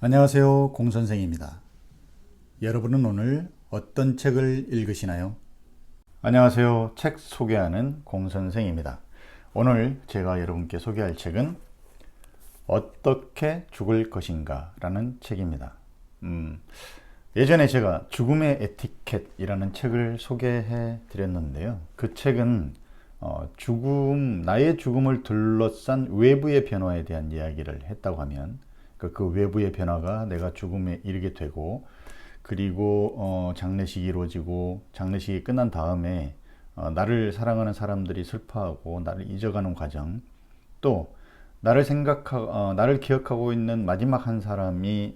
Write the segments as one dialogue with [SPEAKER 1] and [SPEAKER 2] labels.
[SPEAKER 1] 안녕하세요, 공선생입니다. 여러분은 오늘 어떤 책을 읽으시나요? 안녕하세요, 책 소개하는 공선생입니다. 오늘 제가 여러분께 소개할 책은 어떻게 죽을 것인가 라는 책입니다. 예전에 제가 죽음의 에티켓이라는 책을 소개해 드렸는데요. 그 책은 나의 죽음을 둘러싼 외부의 변화에 대한 이야기를 했다고 하면 그 외부의 변화가 내가 죽음에 이르게 되고, 그리고 장례식이 이루어지고 장례식이 끝난 다음에 나를 사랑하는 사람들이 슬퍼하고 나를 잊어가는 과정, 또 나를 기억하고 있는 마지막 한 사람이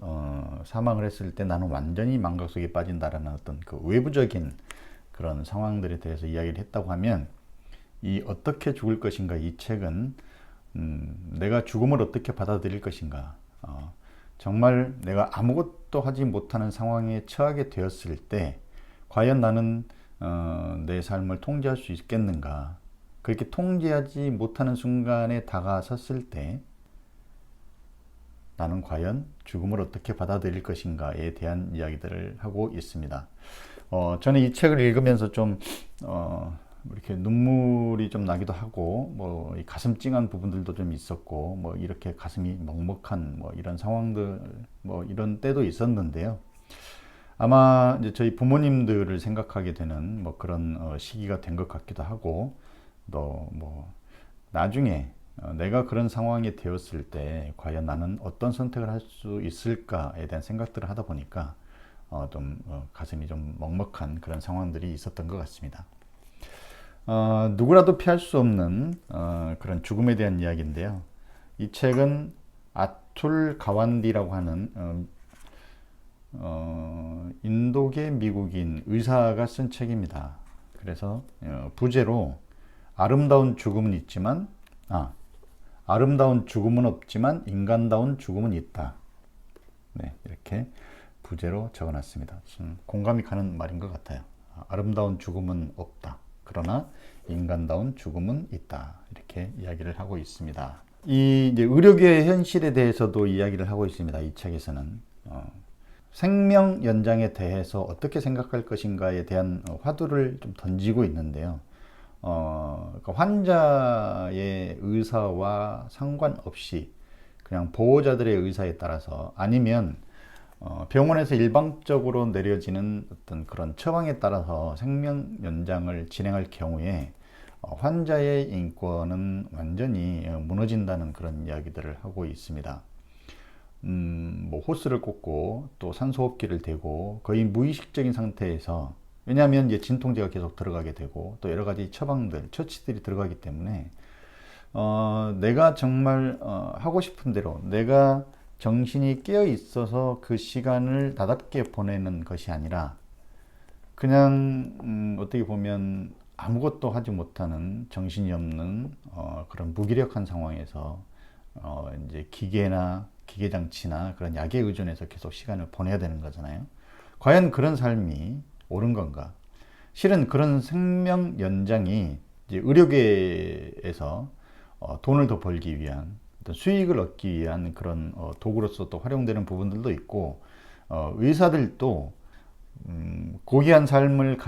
[SPEAKER 1] 사망을 했을 때 나는 완전히 망각 속에 빠진다라는 어떤 그 외부적인 그런 상황들에 대해서 이야기를 했다고 하면, 이 어떻게 죽을 것인가 이 책은 내가 죽음을 어떻게 받아들일 것인가, 정말 내가 아무것도 하지 못하는 상황에 처하게 되었을 때 과연 나는 내 삶을 통제할 수 있겠는가, 그렇게 통제하지 못하는 순간에 다가섰을 때 나는 과연 죽음을 어떻게 받아들일 것인가에 대한 이야기들을 하고 있습니다. 저는 이 책을 읽으면서 좀 이렇게 눈물이 좀 나기도 하고, 뭐 가슴 찡한 부분들도 좀 있었고, 뭐 이렇게 가슴이 먹먹한 뭐 이런 상황들, 뭐 이런 때도 있었는데요. 아마 이제 저희 부모님들을 생각하게 되는 뭐 그런 시기가 된 것 같기도 하고, 또 뭐 나중에 내가 그런 상황이 되었을 때 과연 나는 어떤 선택을 할 수 있을까에 대한 생각들을 하다 보니까 가슴이 좀 먹먹한 그런 상황들이 있었던 것 같습니다. 누구라도 피할 수 없는 그런 죽음에 대한 이야기인데요. 이 책은 아툴 가완디라고 하는 인도계 미국인 의사가 쓴 책입니다. 그래서 부제로 아름다운 죽음은 없지만 인간다운 죽음은 있다. 네, 이렇게 부제로 적어놨습니다. 공감이 가는 말인 것 같아요. 아름다운 죽음은 없다. 그러나 인간다운 죽음은 있다. 이렇게 이야기를 하고 있습니다. 이제 의료계의 현실에 대해서도 이야기를 하고 있습니다. 이 책에서는 생명 연장에 대해서 어떻게 생각할 것인가에 대한 화두를 좀 던지고 있는데요. 그러니까 환자의 의사와 상관없이 그냥 보호자들의 의사에 따라서, 아니면 병원에서 일방적으로 내려지는 어떤 그런 처방에 따라서 생명 연장을 진행할 경우에 환자의 인권은 완전히 무너진다는 그런 이야기들을 하고 있습니다. 뭐 호스를 꽂고 또 산소호흡기를 대고 거의 무의식적인 상태에서, 왜냐하면 이제 진통제가 계속 들어가게 되고 또 여러 가지 처치들이 들어가기 때문에 내가 정말 하고 싶은 대로 내가 정신이 깨어 있어서 그 시간을 나답게 보내는 것이 아니라 그냥 어떻게 보면 아무것도 하지 못하는 정신이 없는 그런 무기력한 상황에서 이제 기계 장치나 그런 약에 의존해서 계속 시간을 보내야 되는 거잖아요. 과연 그런 삶이 옳은 건가? 실은 그런 생명 연장이 이제 의료계에서 돈을 더 벌기 위한, 수익을 얻기 위한 그런 도구로서 또 활용되는 부분들도 있고, 의사들도 고귀한 삶을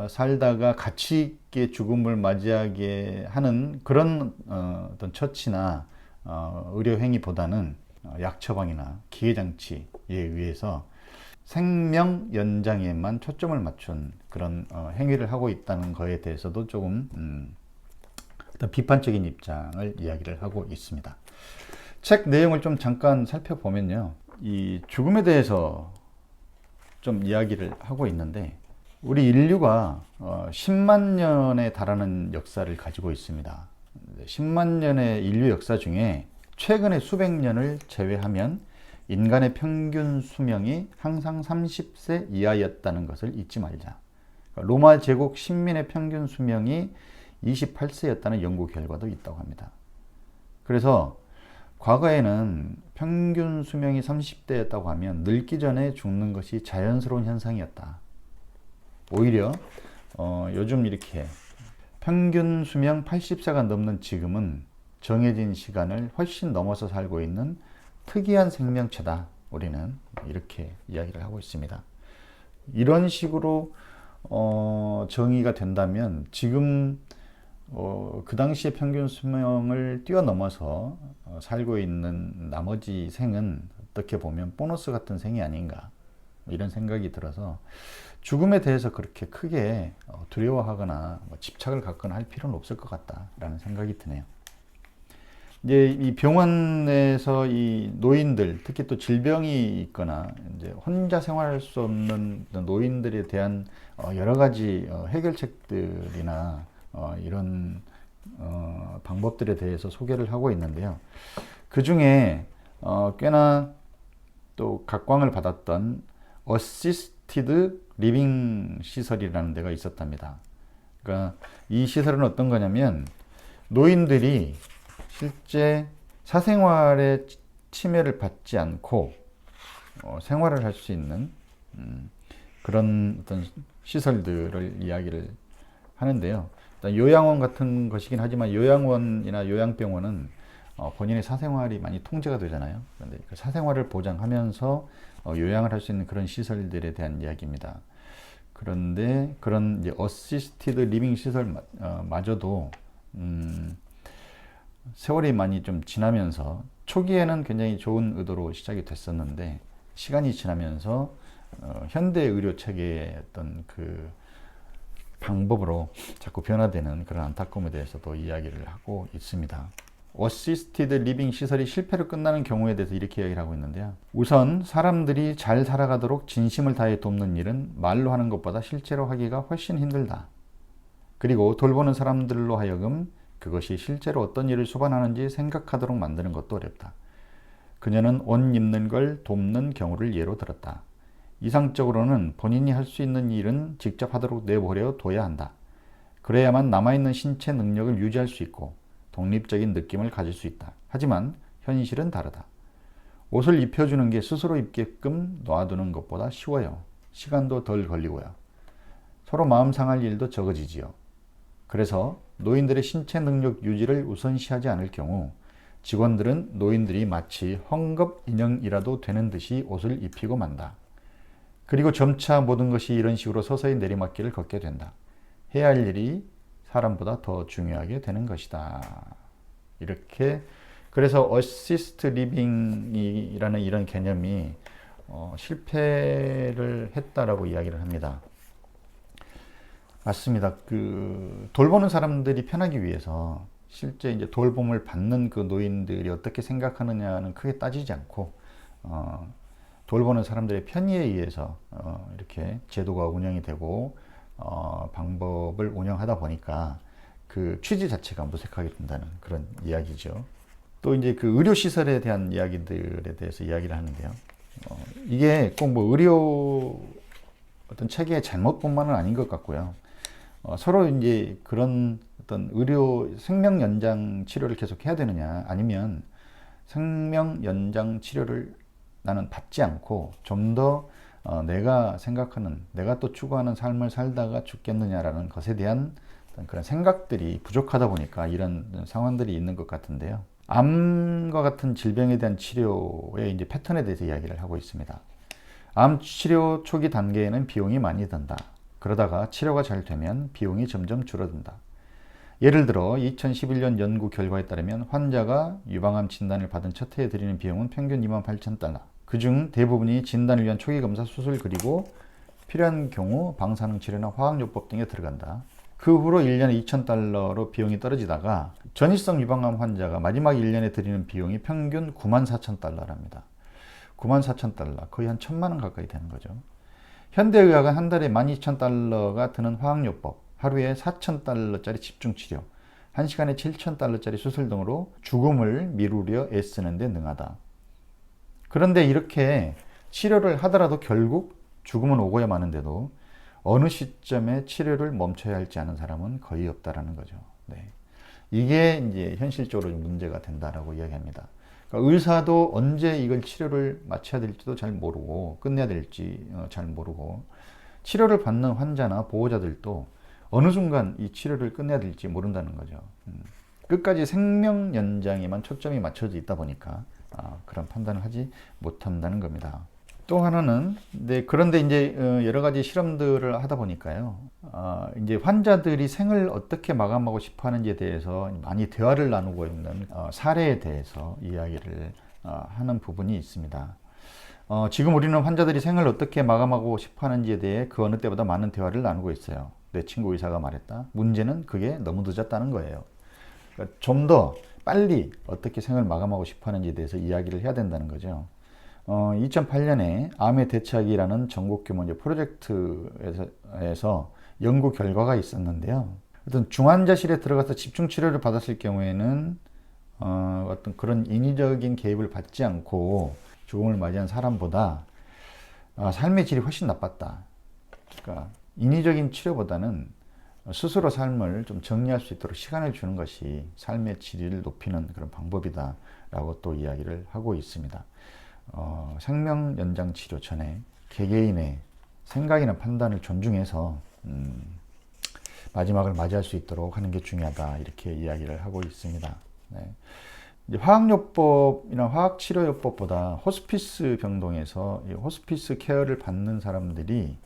[SPEAKER 1] 살다가 가치 있게 죽음을 맞이하게 하는 그런 어떤 처치나 의료 행위보다는 약 처방이나 기계 장치에 의해서 생명 연장에만 초점을 맞춘 그런 행위를 하고 있다는 거에 대해서도 조금 어떤 비판적인 입장을 이야기를 하고 있습니다. 책 내용을 좀 잠깐 살펴보면요, 이 죽음에 대해서 좀 이야기를 하고 있는데, 우리 인류가 10만 년에 달하는 역사를 가지고 있습니다. 10만 년의 인류 역사 중에 최근의 수백 년을 제외하면 인간의 평균 수명이 항상 30세 이하였다는 것을 잊지 말자. 로마 제국 식민의 평균 수명이 28세였다는 연구 결과도 있다고 합니다. 그래서 과거에는 평균 수명이 30대였다고 하면 늙기 전에 죽는 것이 자연스러운 현상이었다. 오히려 요즘 이렇게 평균 수명 80세가 넘는 지금은 정해진 시간을 훨씬 넘어서 살고 있는 특이한 생명체다. 우리는 이렇게 이야기를 하고 있습니다. 이런 식으로 정의가 된다면 지금 그 당시의 평균 수명을 뛰어넘어서 살고 있는 나머지 생은 어떻게 보면 보너스 같은 생이 아닌가, 이런 생각이 들어서 죽음에 대해서 그렇게 크게 두려워하거나 집착을 갖거나 할 필요는 없을 것 같다라는 생각이 드네요. 이제 이 병원에서 이 노인들, 특히 또 질병이 있거나 이제 혼자 생활할 수 없는 노인들에 대한 여러 가지 해결책들이나 이런 방법들에 대해서 소개를 하고 있는데요. 그 중에 꽤나 또 각광을 받았던 어시스티드 리빙 시설이라는 데가 있었답니다. 그러니까 이 시설은 어떤 거냐면 노인들이 실제 사생활의 침해를 받지 않고 생활을 할 수 있는 그런 어떤 시설들을 이야기를 하는데요. 일단 요양원 같은 것이긴 하지만 요양원이나 요양병원은 본인의 사생활이 많이 통제가 되잖아요. 그런데 그 사생활을 보장하면서 요양을 할 수 있는 그런 시설들에 대한 이야기입니다. 그런데 그런 이제 어시스티드 리빙 시설 마저도 세월이 많이 좀 지나면서 초기에는 굉장히 좋은 의도로 시작이 됐었는데 시간이 지나면서 현대 의료 체계의 어떤 그 방법으로 자꾸 변화되는 그런 안타까움에 대해서도 이야기를 하고 있습니다. 어시스티드 리빙 시설이 실패로 끝나는 경우에 대해서 이렇게 이야기를 하고 있는데요. 우선 사람들이 잘 살아가도록 진심을 다해 돕는 일은 말로 하는 것보다 실제로 하기가 훨씬 힘들다. 그리고 돌보는 사람들로 하여금 그것이 실제로 어떤 일을 수반하는지 생각하도록 만드는 것도 어렵다. 그녀는 옷 입는 걸 돕는 경우를 예로 들었다. 이상적으로는 본인이 할 수 있는 일은 직접 하도록 내버려 둬야 한다. 그래야만 남아있는 신체 능력을 유지할 수 있고 독립적인 느낌을 가질 수 있다. 하지만 현실은 다르다. 옷을 입혀주는 게 스스로 입게끔 놔두는 것보다 쉬워요. 시간도 덜 걸리고요. 서로 마음 상할 일도 적어지지요. 그래서 노인들의 신체 능력 유지를 우선시하지 않을 경우 직원들은 노인들이 마치 헝겊 인형이라도 되는 듯이 옷을 입히고 만다. 그리고 점차 모든 것이 이런 식으로 서서히 내리막길을 걷게 된다. 해야 할 일이 사람보다 더 중요하게 되는 것이다. 이렇게, 그래서 어시스트 리빙이라는 이런 개념이 실패를 했다라고 이야기를 합니다. 맞습니다. 그 돌보는 사람들이 편하기 위해서 실제 이제 돌봄을 받는 그 노인들이 어떻게 생각하느냐는 크게 따지지 않고 돌보는 사람들의 편의에 의해서 이렇게 제도가 운영이 되고 방법을 운영하다 보니까 그 취지 자체가 무색하게 된다는 그런 이야기죠. 또 이제 그 의료 시설에 대한 이야기들에 대해서 이야기를 하는데요. 이게 꼭 뭐 의료 어떤 체계의 잘못뿐만은 아닌 것 같고요. 서로 이제 그런 어떤 의료 생명 연장 치료를 계속 해야 되느냐, 아니면 생명 연장 치료를 나는 받지 않고 좀 더 내가 생각하는, 내가 또 추구하는 삶을 살다가 죽겠느냐라는 것에 대한 그런 생각들이 부족하다 보니까 이런 상황들이 있는 것 같은데요. 암과 같은 질병에 대한 치료의 이제 패턴에 대해서 이야기를 하고 있습니다. 암 치료 초기 단계에는 비용이 많이 든다. 그러다가 치료가 잘 되면 비용이 점점 줄어든다. 예를 들어 2011년 연구 결과에 따르면 환자가 유방암 진단을 받은 첫 해에 들이는 비용은 평균 28,000달러. 그중 대부분이 진단을 위한 초기 검사, 수술, 그리고 필요한 경우 방사능 치료나 화학요법 등에 들어간다. 그 후로 1년에 2,000달러로 비용이 떨어지다가 전이성 유방암 환자가 마지막 1년에 들이는 비용이 평균 94,000달러랍니다. 94,000달러, 거의 한 1,000만 원 가까이 되는 거죠. 현대의학은 한 달에 12,000달러가 드는 화학요법, 하루에 4,000달러짜리 집중치료, 1시간에 7,000달러짜리 수술 등으로 죽음을 미루려 애쓰는 데 능하다. 그런데 이렇게 치료를 하더라도 결국 죽음은 오고야 마는데도 어느 시점에 치료를 멈춰야 할지 아는 사람은 거의 없다라는 거죠. 네. 이게 이제 현실적으로 문제가 된다라고 이야기합니다. 그러니까 의사도 언제 이걸 치료를 마쳐야 될지도 잘 모르고 끝내야 될지 잘 모르고, 치료를 받는 환자나 보호자들도 어느 순간 이 치료를 끝내야 될지 모른다는 거죠. 끝까지 생명 연장에만 초점이 맞춰져 있다 보니까 그런 판단을 하지 못한다는 겁니다. 또 하나는, 네, 그런데 이제 여러 가지 실험들을 하다 보니까요, 이제 환자들이 생을 어떻게 마감하고 싶어 하는지에 대해서 많이 대화를 나누고 있는 사례에 대해서 이야기를 하는 부분이 있습니다. 지금 우리는 환자들이 생을 어떻게 마감하고 싶어 하는지에 대해 그 어느 때보다 많은 대화를 나누고 있어요. 내 친구 의사가 말했다. 문제는 그게 너무 늦었다는 거예요. 그러니까 좀 더 빨리 어떻게 생을 마감하고 싶어 하는지에 대해서 이야기를 해야 된다는 거죠. 2008년에 암에 대처하기라는 전국 규모 프로젝트에서 연구 결과가 있었는데요. 어떤 중환자실에 들어가서 집중 치료를 받았을 경우에는 어떤 그런 인위적인 개입을 받지 않고 죽음을 맞이한 사람보다 삶의 질이 훨씬 나빴다. 그러니까 인위적인 치료보다는 스스로 삶을 좀 정리할 수 있도록 시간을 주는 것이 삶의 질을 높이는 그런 방법이다라고 또 이야기를 하고 있습니다. 생명 연장 치료 전에 개개인의 생각이나 판단을 존중해서 마지막을 맞이할 수 있도록 하는 게 중요하다, 이렇게 이야기를 하고 있습니다. 네. 이제 화학요법이나 화학치료요법보다 호스피스 병동에서 호스피스 케어를 받는 사람들이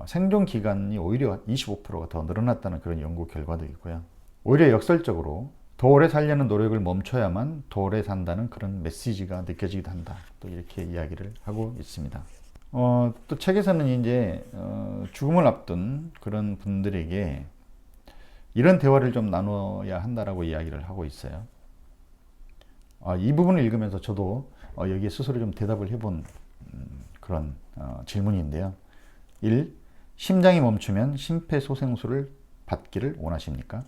[SPEAKER 1] 생존 기간이 오히려 25%가 더 늘어났다는 그런 연구 결과도 있고요. 오히려 역설적으로 더 오래 살려는 노력을 멈춰야만 더 오래 산다는 그런 메시지가 느껴지기도 한다, 또 이렇게 이야기를 하고 있습니다. 또 책에서는 이제 죽음을 앞둔 그런 분들에게 이런 대화를 좀 나눠야 한다라고 이야기를 하고 있어요. 이 부분을 읽으면서 저도 여기에 스스로 좀 대답을 해본 그런 질문인데요. 1. 심장이 멈추면 심폐소생술을 받기를 원하십니까?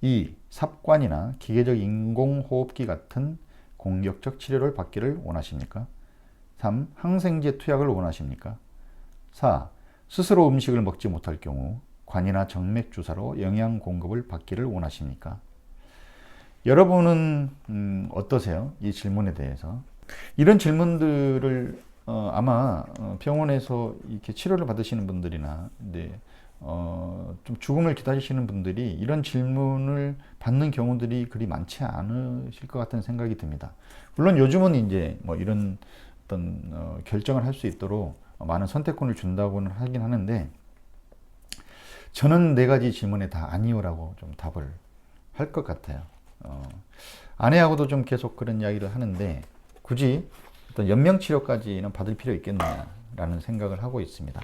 [SPEAKER 1] 2. 삽관이나 기계적 인공호흡기 같은 공격적 치료를 받기를 원하십니까? 3. 항생제 투약을 원하십니까? 4. 스스로 음식을 먹지 못할 경우 관이나 정맥 주사로 영양 공급을 받기를 원하십니까? 여러분은 어떠세요? 이 질문에 대해서. 이런 질문들을 아마 병원에서 이렇게 치료를 받으시는 분들이나 좀 죽음을 기다리시는 분들이 이런 질문을 받는 경우들이 그리 많지 않으실 것 같은 생각이 듭니다. 물론 요즘은 이제 뭐 이런 어떤 결정을 할 수 있도록 많은 선택권을 준다고는 하긴 하는데, 저는 네 가지 질문에 다 아니요라고 좀 답을 할 것 같아요. 아내하고도 좀 계속 그런 이야기를 하는데 굳이 어떤 연명치료까지는 받을 필요 있겠느냐라는 생각을 하고 있습니다.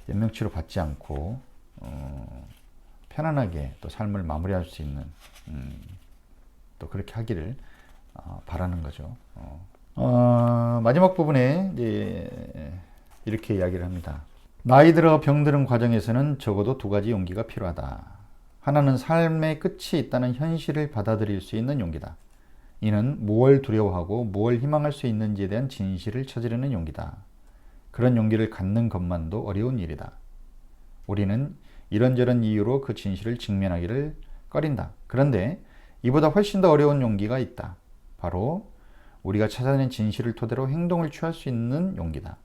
[SPEAKER 1] 연명치료 받지 않고 편안하게 또 삶을 마무리할 수 있는 또 그렇게 하기를 바라는 거죠. 마지막 부분에 이렇게 이야기를 합니다. 나이 들어 병드는 과정에서는 적어도 두 가지 용기가 필요하다. 하나는 삶의 끝이 있다는 현실을 받아들일 수 있는 용기다. 이는 무엇을 두려워하고 무엇을 희망할 수 있는지에 대한 진실을 찾으려는 용기다. 그런 용기를 갖는 것만도 어려운 일이다. 우리는 이런저런 이유로 그 진실을 직면하기를 꺼린다. 그런데 이보다 훨씬 더 어려운 용기가 있다. 바로 우리가 찾아낸 진실을 토대로 행동을 취할 수 있는 용기다.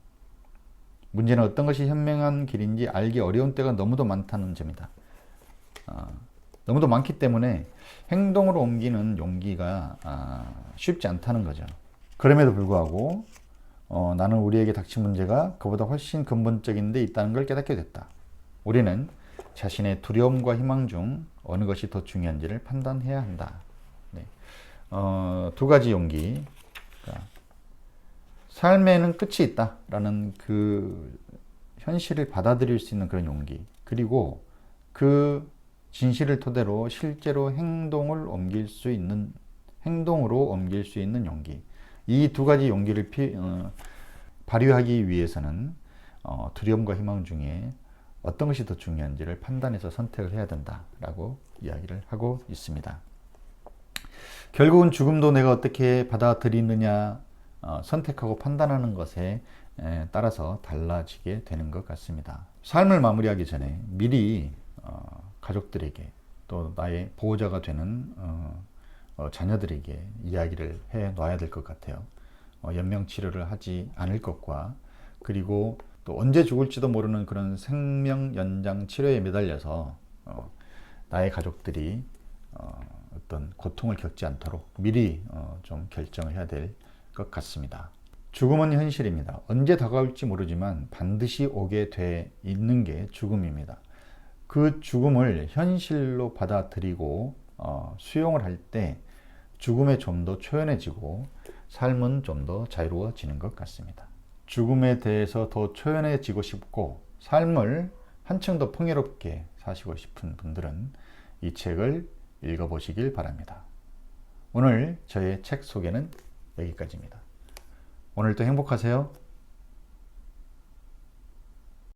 [SPEAKER 1] 문제는 어떤 것이 현명한 길인지 알기 어려운 때가 너무도 많다는 점이다. 너무도 많기 때문에 행동으로 옮기는 용기가 쉽지 않다는 거죠. 그럼에도 불구하고 나는 우리에게 닥친 문제가 그보다 훨씬 근본적인 데 있다는 걸 깨닫게 됐다. 우리는 자신의 두려움과 희망 중 어느 것이 더 중요한지를 판단해야 한다. 네. 두 가지 용기. 그러니까 삶에는 끝이 있다라는 그 현실을 받아들일 수 있는 그런 용기, 그리고 그 진실을 토대로 실제로 행동으로 옮길 수 있는 용기. 이 두 가지 용기를 발휘하기 위해서는 두려움과 희망 중에 어떤 것이 더 중요한지를 판단해서 선택을 해야 된다라고 이야기를 하고 있습니다. 결국은 죽음도 내가 어떻게 받아들이느냐, 선택하고 판단하는 것에 따라서 달라지게 되는 것 같습니다. 삶을 마무리하기 전에 미리 가족들에게 또 나의 보호자가 되는 자녀들에게 이야기를 해 놔야 될 것 같아요. 연명치료를 하지 않을 것과, 그리고 또 언제 죽을지도 모르는 그런 생명 연장 치료에 매달려서 나의 가족들이 어떤 고통을 겪지 않도록 미리 좀 결정을 해야 될 것 같습니다. 죽음은 현실입니다. 언제 다가올지 모르지만 반드시 오게 돼 있는 게 죽음입니다. 그 죽음을 현실로 받아들이고 수용을 할 때 죽음에 좀 더 초연해지고 삶은 좀 더 자유로워지는 것 같습니다. 죽음에 대해서 더 초연해지고 싶고 삶을 한층 더 풍요롭게 사시고 싶은 분들은 이 책을 읽어보시길 바랍니다. 오늘 저의 책 소개는 여기까지입니다. 오늘도 행복하세요.